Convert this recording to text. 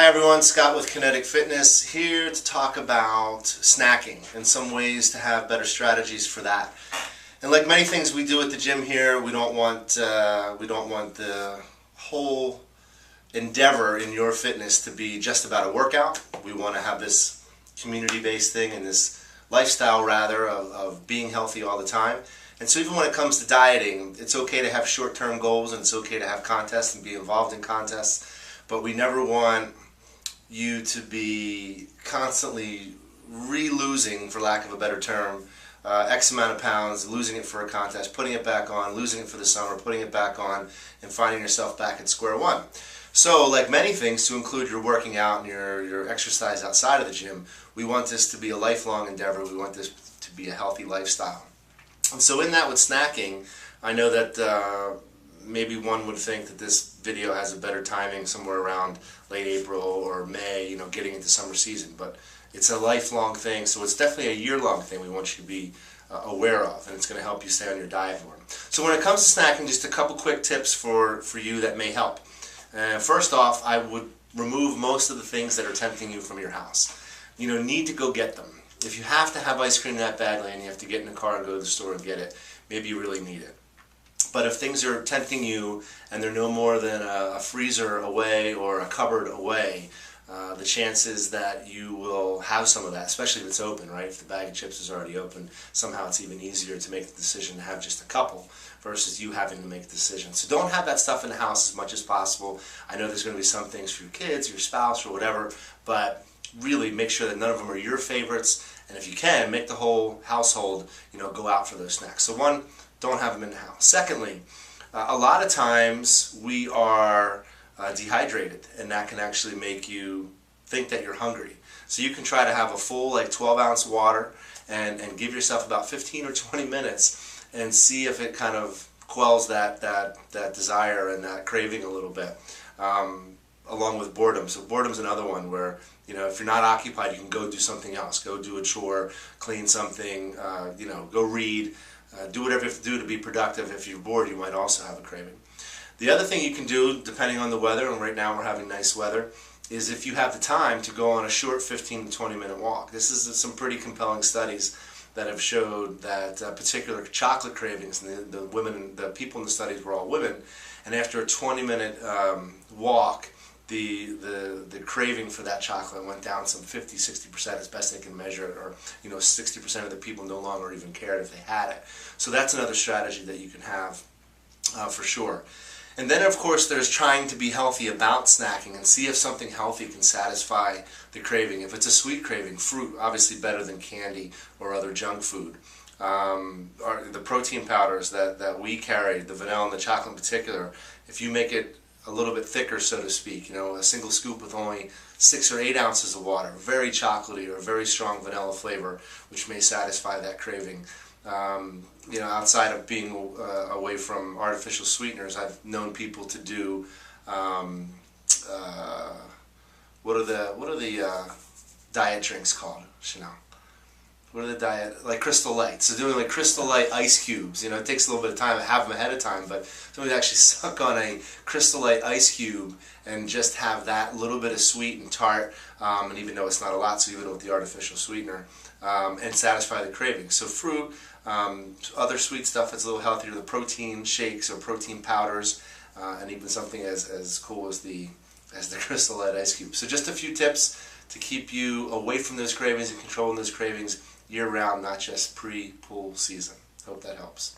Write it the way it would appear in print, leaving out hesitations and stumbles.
Hi everyone, Scott with Kinetic Fitness here to talk about snacking and some ways to have better strategies for that. And like many things we do at the gym here, we don't want the whole endeavor in your fitness to be just about a workout. We want to have this community-based thing and this lifestyle rather of being healthy all the time. And so even when it comes to dieting, it's okay to have short-term goals and it's okay to have contests and be involved in contests. But we never want you to be constantly re-losing, for lack of a better term, X amount of pounds, losing it for a contest, putting it back on, losing it for the summer, putting it back on, and finding yourself back at square one. So, like many things, to include your working out and your exercise outside of the gym, we want this to be a lifelong endeavor. We want this to be a healthy lifestyle. And so in that with snacking, I know that maybe one would think that this video has a better timing somewhere around late April or May, getting into summer season. But it's a lifelong thing, so it's definitely a year-long thing we want you to be aware of, and it's going to help you stay on your diet more. So when it comes to snacking, just a couple quick tips for you that may help. First off, I would remove most of the things that are tempting you from your house. You need to go get them. If you have to have ice cream that badly and you have to get in the car and go to the store and get it, maybe you really need it. But if things are tempting you and they're no more than a freezer away or a cupboard away, the chances that you will have some of that, especially if it's open, right? If the bag of chips is already open, somehow it's even easier to make the decision to have just a couple versus you having to make the decision. So don't have that stuff in the house as much as possible. I know there's going to be some things for your kids, your spouse, or whatever, but really make sure that none of them are your favorites, and if you can, make the whole household, go out for those snacks. So one, don't have them in the house. Secondly, a lot of times we are dehydrated, and that can actually make you think that you're hungry. So you can try to have a full 12-ounce water and give yourself about 15 or 20 minutes and see if it kind of quells that desire and that craving a little bit, along with boredom. So boredom's another one where, if you're not occupied, you can go do something else. Go do a chore, clean something, go read. Do whatever you have to do to be productive. If you're bored, you might also have a craving. The other thing you can do, depending on the weather, and right now we're having nice weather, is if you have the time to go on a short 15 to 20 minute walk. This is some pretty compelling studies that have showed that particular chocolate cravings, and the people in the studies were all women, and after a 20-minute walk, the craving for that chocolate went down some 50-60% as best they can measure it, or 60% of the people no longer even cared if they had it. So that's another strategy that you can have for sure. And then of course there's trying to be healthy about snacking and see if something healthy can satisfy the craving. If it's a sweet craving, fruit obviously better than candy or other junk food. The protein powders that we carry, the vanilla and the chocolate in particular, if you make it a little bit thicker, so to speak, a single scoop with only 6 or 8 ounces of water, very chocolatey or very strong vanilla flavor, which may satisfy that craving. Outside of being away from artificial sweeteners, I've known people to do what are the diet drinks called, Chanel? What are the diet, like Crystal Light? So doing Crystal Light ice cubes. It takes a little bit of time to have them ahead of time, but somebody actually suck on a Crystal Light ice cube and just have that little bit of sweet and tart, and even though it's not a lot, so even with the artificial sweetener, and satisfy the craving. So fruit, other sweet stuff that's a little healthier, the protein shakes or protein powders, and even something as cool as the Crystal Light ice cube. So just a few tips to keep you away from those cravings and controlling those cravings year-round, not just pre-pool season. Hope that helps.